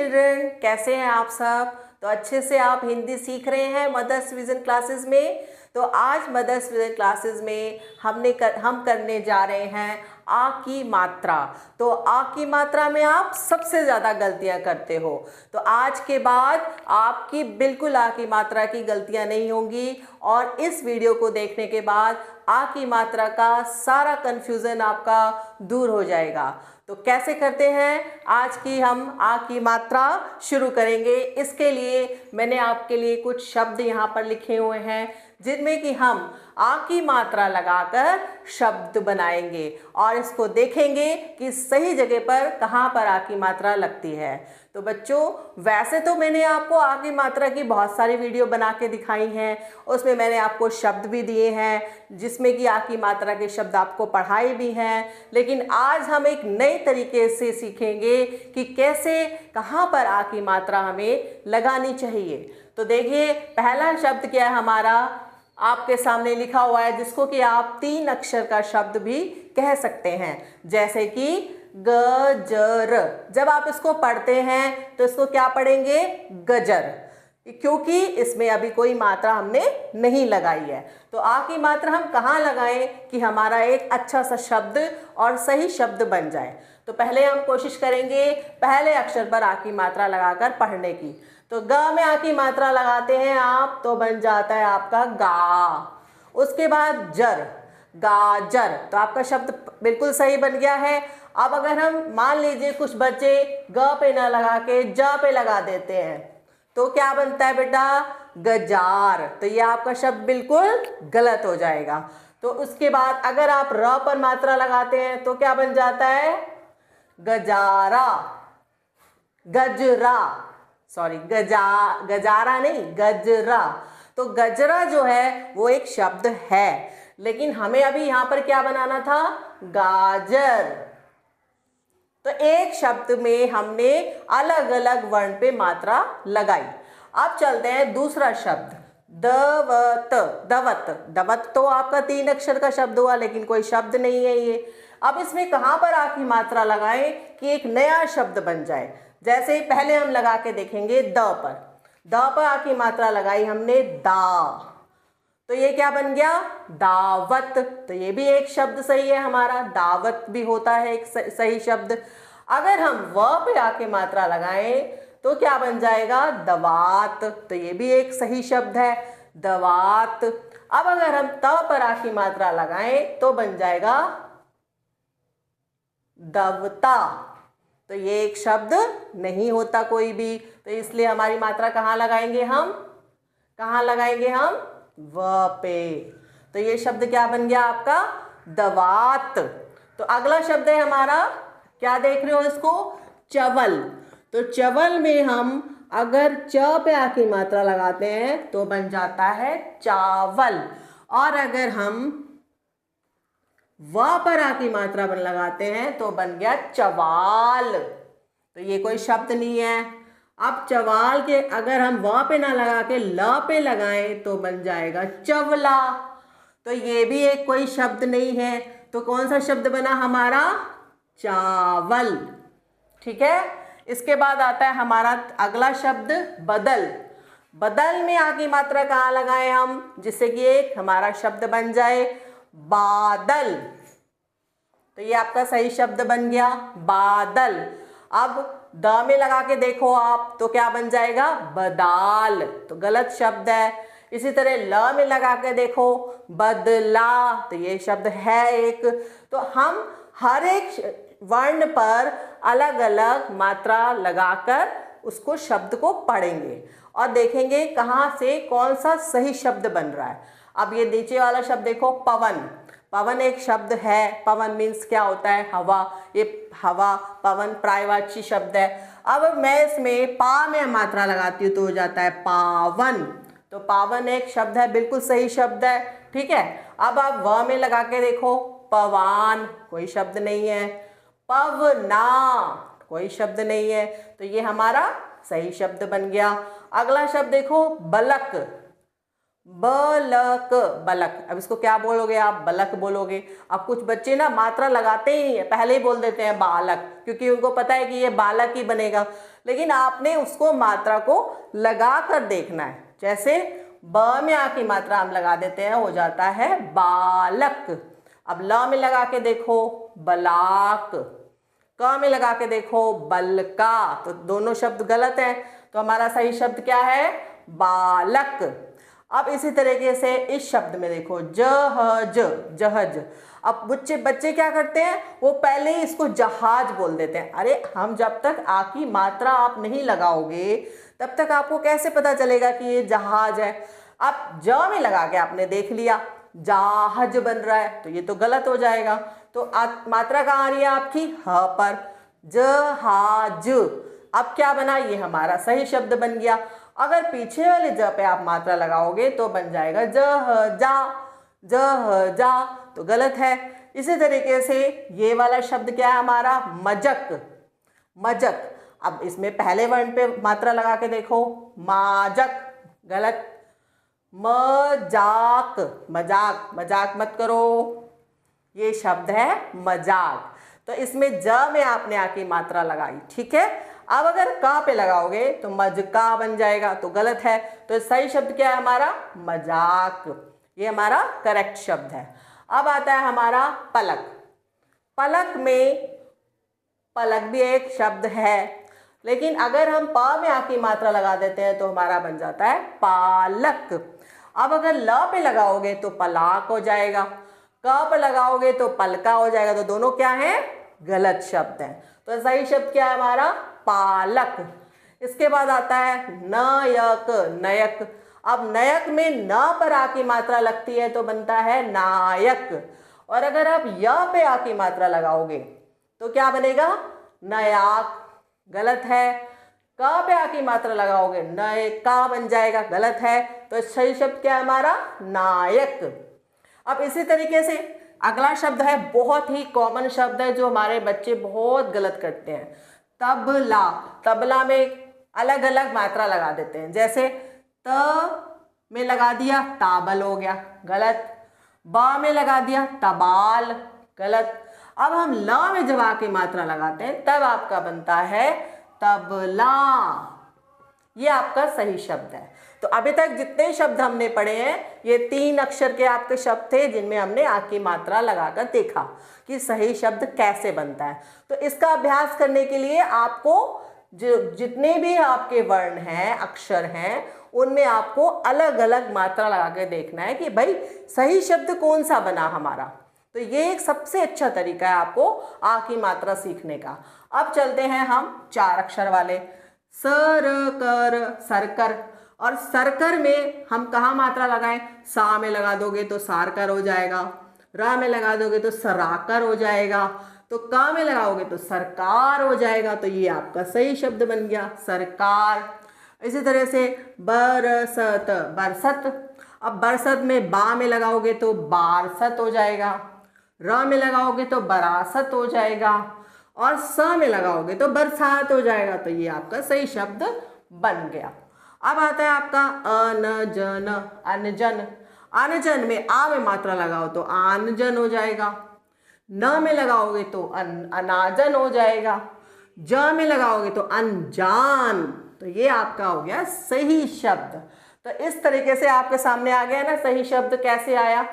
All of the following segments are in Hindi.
चिल्ड्रन, कैसे हैं आप सब? तो अच्छे से आप हिंदी सीख रहे हैं मदर्स विजन क्लासेस में। तो आज मदर्स विजन क्लासेस में हम करने जा रहे हैं आ की मात्रा। तो आ की मात्रा में आप सबसे ज़्यादा गलतियां करते हो, तो आज के बाद आपकी बिल्कुल आ की मात्रा की गलतियां नहीं होंगी और इस वीडियो को देखने के बाद आ की मात्रा का सारा कन्फ्यूज़न आपका दूर हो जाएगा। तो कैसे करते हैं, आज की हम आ की मात्रा शुरू करेंगे। इसके लिए मैंने आपके लिए कुछ शब्द यहाँ पर लिखे हुए हैं जिनमें कि हम आ की मात्रा लगाकर शब्द बनाएंगे और इसको देखेंगे कि सही जगह पर कहाँ पर आ की मात्रा लगती है। तो बच्चों, वैसे तो मैंने आपको आ की मात्रा की बहुत सारी वीडियो बना के दिखाई हैं, उसमें मैंने आपको शब्द भी दिए हैं जिसमें कि आ की मात्रा के शब्द आपको पढ़ाए भी हैं, लेकिन आज हम एक नए तरीके से सीखेंगे कि कैसे कहाँ पर आ की मात्रा हमें लगानी चाहिए। तो देखिए, पहला शब्द क्या है हमारा, आपके सामने लिखा हुआ है, जिसको कि आप 3 अक्षर का शब्द भी कह सकते हैं, जैसे कि गजर। जब आप इसको पढ़ते हैं तो इसको क्या पढ़ेंगे, गजर, क्योंकि इसमें अभी कोई मात्रा हमने नहीं लगाई है। तो आ की मात्रा हम कहाँ लगाएं कि हमारा एक अच्छा सा शब्द और सही शब्द बन जाए। तो पहले हम कोशिश करेंगे पहले अक्षर पर आ की मात्रा लगाकर पढ़ने की। तो ग में आ की मात्रा लगाते हैं आप तो बन जाता है आपका गा। उसके बाद जर, गाजर, तो आपका शब्द बिल्कुल सही बन गया है। अब अगर हम मान लीजिए कुछ बच्चे ग पे ना लगा के ज पे लगा देते हैं तो क्या बनता है बेटा, गजार। तो ये आपका शब्द बिल्कुल गलत हो जाएगा। तो उसके बाद अगर आप र पर मात्रा लगाते हैं तो क्या बन जाता है, गजारा, गजरा, सॉरी गजारा नहीं, गजरा। तो गजरा जो है वो एक शब्द है, लेकिन हमें अभी यहाँ पर क्या बनाना था, गाजर। तो एक शब्द में हमने अलग अलग वर्ण पे मात्रा लगाई। अब चलते हैं दूसरा शब्द, दवत। दवत, दवत तो आपका 3 अक्षर का शब्द हुआ, लेकिन कोई शब्द नहीं है ये। अब इसमें कहाँ पर आ की मात्रा लगाएं कि एक नया शब्द बन जाए। जैसे पहले हम लगा के देखेंगे द पर, द पर आ की मात्रा लगाई हमने दा, तो ये क्या बन गया, दावत। तो ये भी एक शब्द सही है हमारा, दावत भी होता है एक सही शब्द। अगर हम व पे आके मात्रा लगाएं तो क्या बन जाएगा, दवात। तो ये भी एक सही शब्द है, दवात। अब अगर हम त पर आकी मात्रा लगाएं तो बन जाएगा दवता। तो ये एक शब्द नहीं होता कोई भी, तो इसलिए हमारी मात्रा कहाँ लगाएंगे हम, कहाँ लगाएंगे हम, व पे। तो ये शब्द क्या बन गया आपका, दवात। तो अगला शब्द है हमारा, क्या देख रहे हो इसको, चवल। तो चवल में हम अगर च पे आ की मात्रा लगाते हैं तो बन जाता है चावल, और अगर हम व पर आ की मात्रा लगाते हैं तो बन गया चवाल। तो ये कोई शब्द नहीं है। अब चवाल के अगर हम व पे ना लगा के ल पे लगाएं तो बन जाएगा चवला। तो ये भी एक कोई शब्द नहीं है। तो कौन सा शब्द बना हमारा, चावल। ठीक है। इसके बाद आता है हमारा अगला शब्द बदल। बदल में आ की मात्रा कहाँ लगाएं हम, जिससे कि एक हमारा शब्द बन जाए बादल। तो ये आपका सही शब्द बन गया बादल। अब द में लगा के देखो आप तो क्या बन जाएगा, बदाल। तो गलत शब्द है। इसी तरह ल में लगा के देखो, बदला। तो ये शब्द है एक। तो हम हर एक वर्ण पर अलग अलग मात्रा लगाकर उसको शब्द को पढ़ेंगे और देखेंगे कहाँ से कौन सा सही शब्द बन रहा है। अब ये नीचे वाला शब्द देखो, पवन। पवन एक शब्द है। पवन मीन्स क्या होता है, हवा। ये हवा, पवन पर्यायवाची शब्द है। अब मैं इसमें पा में मात्रा लगाती हूँ तो हो जाता है पावन। तो पावन एक शब्द है, बिल्कुल सही शब्द है। ठीक है। अब आप व में लगा के देखो, पवान, कोई शब्द नहीं है। पवना, कोई शब्द नहीं है। तो ये हमारा सही शब्द बन गया। अगला शब्द देखो, बलक। बलक, बलक। अब इसको क्या बोलोगे आप, बलक बोलोगे। अब कुछ बच्चे ना मात्रा लगाते ही नहीं है, पहले ही बोल देते हैं बालक, क्योंकि उनको पता है कि ये बालक ही बनेगा। लेकिन आपने उसको मात्रा को लगा कर देखना है। जैसे ब में आ की मात्रा हम लगा देते हैं, हो जाता है बालक। अब ल में लगा के देखो बलाक, क में लगा के देखो बलका, तो दोनों शब्द गलत हैं। तो हमारा सही शब्द क्या है? बालक। अब इसी तरीके से इस शब्द में देखो जहज, जहज। अब बच्चे क्या करते हैं, वो पहले ही इसको जहाज बोल देते हैं। अरे हम जब तक आ की मात्रा आप नहीं लगाओगे तब तक आपको कैसे पता चलेगा कि ये जहाज है। अब ज में लगा के आपने देख लिया जहाज बन रहा है, तो ये तो गलत हो जाएगा। तो मात्रा कहाँ आ रही है आपकी? ह पर, जहाज। अब क्या बना? ये हमारा सही शब्द बन गया। अगर पीछे वाले ज पे आप मात्रा लगाओगे तो बन जाएगा जह जा, जह जा, तो गलत है। इसी तरीके से ये वाला शब्द क्या है हमारा? मजक, मजक। अब इसमें पहले वर्ण पे मात्रा लगा के देखो माजक, गलत। मजाक, मजाक, मजाक मत करो, ये शब्द है मजाक। तो इसमें ज में आपने आ की मात्रा लगाई, ठीक है। अब अगर का पे लगाओगे तो मजका बन जाएगा, तो गलत है। तो सही शब्द क्या है हमारा? मजाक। ये हमारा करेक्ट शब्द है। अब आता है हमारा पलक। पलक में, पलक भी एक शब्द है, लेकिन अगर हम प में आ की मात्रा लगा देते हैं तो हमारा बन जाता है पालक। अब अगर ल पे लगाओगे तो पलाक हो जाएगा, क पे लगाओगे तो पलका हो जाएगा, तो दोनों क्या हैं? गलत शब्द हैं। तो सही शब्द क्या है हमारा? पालक। इसके बाद आता है नयक, नयक। अब नयक में न पर आ की मात्रा लगती है तो बनता है नायक, और अगर आप य पे आ की मात्रा लगाओगे तो क्या बनेगा? नयाक, गलत है। क पे आ की मात्रा लगाओगे नए का बन जाएगा, गलत है। तो सही शब्द क्या है हमारा? नायक। अब इसी तरीके से अगला शब्द है, बहुत ही कॉमन शब्द है जो हमारे बच्चे बहुत गलत करते हैं, तबला। तबला में अलग अलग मात्रा लगा देते हैं, जैसे त में लगा दिया ताबल हो गया, गलत। बा में लगा दिया तबाल, गलत। अब हम ल में जब आ की मात्रा लगाते हैं तब आपका बनता है तबला। ये आपका सही शब्द है। तो अभी तक जितने शब्द हमने पढ़े हैं ये 3 अक्षर के आपके शब्द थे जिनमें हमने आ की मात्रा लगाकर देखा कि सही शब्द कैसे बनता है। तो इसका अभ्यास करने के लिए आपको जितने भी आपके वर्ण हैं, अक्षर हैं, उनमें आपको अलग अलग मात्रा लगा के देखना है कि भाई सही शब्द कौन सा बना हमारा। तो ये एक सबसे अच्छा तरीका है आपको आ की मात्रा सीखने का। अब चलते हैं हम 4 अक्षर वाले, सर कर, सरकर। और सरकर में हम कहाँ मात्रा लगाएं? सा में लगा दोगे तो सारकर हो जाएगा, रा में लगा दोगे तो सराकर हो जाएगा, तो का में लगाओगे तो सरकार हो जाएगा। तो ये आपका सही शब्द बन गया, सरकार। इसी तरह से बरसत, बरसत। अब बरसत में बा में लगाओगे तो बारसत हो जाएगा, र में लगाओगे तो बरासत हो जाएगा, और स में लगाओगे तो बरसात हो जाएगा। तो ये आपका सही शब्द बन गया। अब आता है आपका अनजन, अनजन। अनजन में आ में मात्रा लगाओ तो आनजन हो जाएगा, न में लगाओगे तो अनाजन हो जाएगा, ज में लगाओगे तो अनजान। तो ये आपका हो गया सही शब्द। तो इस तरीके से आपके सामने आ गया ना सही शब्द कैसे आया।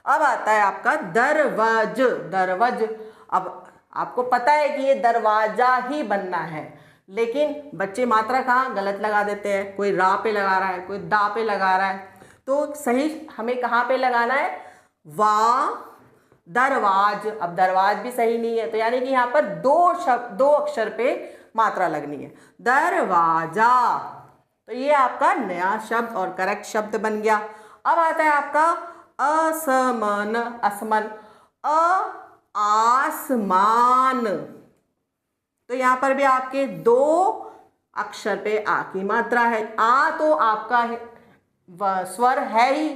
अब आता है आपका दरवज, दरवज। अब आपको पता है कि ये दरवाजा ही बनना है, लेकिन बच्चे मात्रा कहाँ गलत लगा देते हैं, कोई रा पे लगा रहा है, कोई दा पे लगा रहा है। तो सही हमें कहाँ पे लगाना है? वा दरवाज। अब दरवाज भी सही नहीं है, तो यानी कि यहाँ पर दो अक्षर पे मात्रा लगनी है, दरवाजा। तो ये आपका नया शब्द और करेक्ट शब्द बन गया। अब आता है आपका असमान, असमान, आसमान। तो यहाँ पर भी आपके 2 अक्षर पे आ की मात्रा है। आ तो आपका है, स्वर है ही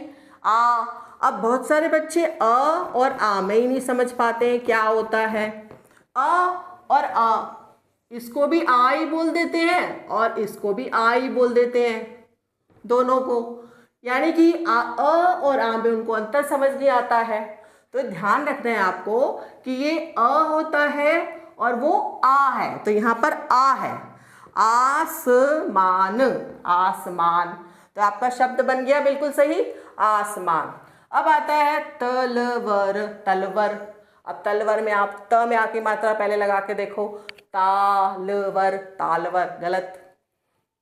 आ। अब बहुत सारे बच्चे अ और आ में ही नहीं समझ पाते हैं क्या होता है। अ और आ, इसको भी आ ही बोल देते हैं और इसको भी आ ही बोल देते हैं, दोनों को। यानी कि अ और आ में उनको अंतर समझ नहीं आता है। तो ध्यान रखना है आपको कि ये अ होता है और वो आ है, तो यहाँ पर आ है। आसमान, आसमान। तो आपका शब्द बन गया बिल्कुल सही, आसमान। अब आता है तलवर, तलवर। अब तलवर में आप त में आकी मात्रा पहले लगा के देखो, तालवर, तालवर गलत,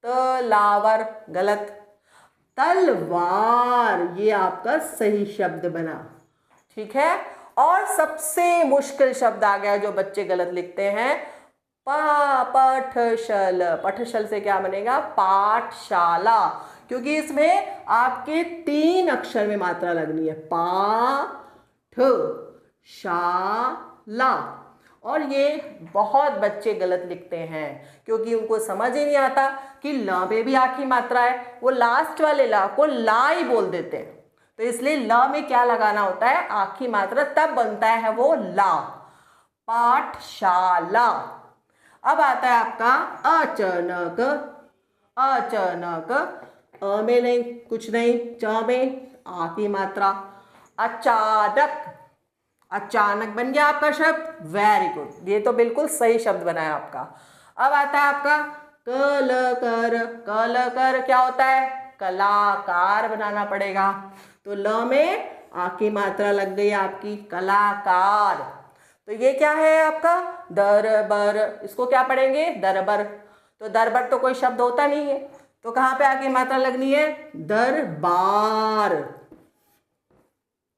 तलावर गलत, तलवार ये आपका सही शब्द बना। ठीक है, और सबसे मुश्किल शब्द आ गया जो बच्चे गलत लिखते हैं, पठशल। पठशल से क्या बनेगा, पाठशाला, क्योंकि इसमें आपके 3 अक्षर में मात्रा लगनी है, पाठ शाला। और ये बहुत बच्चे गलत लिखते हैं क्योंकि उनको समझ ही नहीं आता कि ल में भी आखिरी मात्रा है, वो लास्ट वाले ला को ला ही बोल देते हैं। तो इसलिए ल में क्या लगाना होता है, आखिरी मात्रा, तब बनता है वो ला, पाठशाला। अब आता है आपका अचानक, अचानक, अ में नहीं, कुछ नहीं, च में आखिरी मात्रा, अचानक, अचानक बन गया आपका शब्द, वेरी गुड, ये तो बिल्कुल सही शब्द बना है आपका। अब आता है आपका कलकर, कलकर क्या होता है, कलाकार बनाना पड़ेगा। तो ल में आखिरी मात्रा लग गई आपकी, कलाकार। तो ये क्या है आपका, दरबर, इसको क्या पढ़ेंगे, दरबर। तो दरबर तो कोई शब्द होता नहीं है, तो कहाँ पे आखिरी मात्रा लगनी है, दरबार।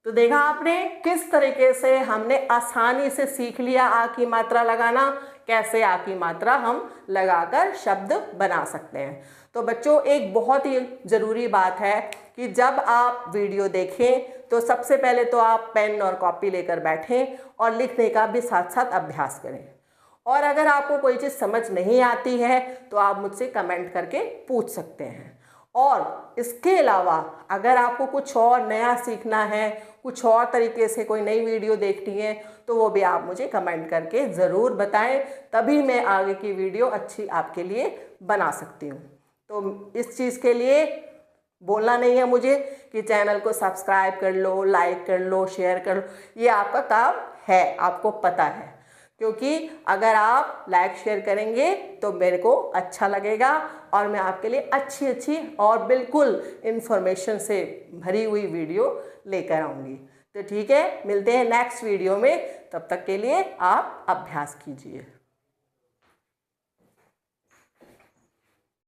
तो देखा आपने किस तरीके से हमने आसानी से सीख लिया आ की मात्रा लगाना, कैसे आ की मात्रा हम लगाकर शब्द बना सकते हैं। तो बच्चों एक बहुत ही ज़रूरी बात है कि जब आप वीडियो देखें तो सबसे पहले तो आप पेन और कॉपी लेकर बैठें और लिखने का भी साथ साथ अभ्यास करें। और अगर आपको कोई चीज़ समझ नहीं आती है तो आप मुझसे कमेंट करके पूछ सकते हैं। और इसके अलावा अगर आपको कुछ और नया सीखना है, कुछ और तरीके से कोई नई वीडियो देखनी है, तो वो भी आप मुझे कमेंट करके ज़रूर बताएं, तभी मैं आगे की वीडियो अच्छी आपके लिए बना सकती हूँ। तो इस चीज़ के लिए बोलना नहीं है मुझे कि चैनल को सब्सक्राइब कर लो, लाइक कर लो, शेयर कर लो, ये आपका काम है, आपको पता है। क्योंकि अगर आप लाइक शेयर करेंगे तो मेरे को अच्छा लगेगा और मैं आपके लिए अच्छी अच्छी और बिल्कुल इन्फॉर्मेशन से भरी हुई वीडियो लेकर आऊँगी। तो ठीक है, मिलते हैं नेक्स्ट वीडियो में, तब तक के लिए आप अभ्यास कीजिए।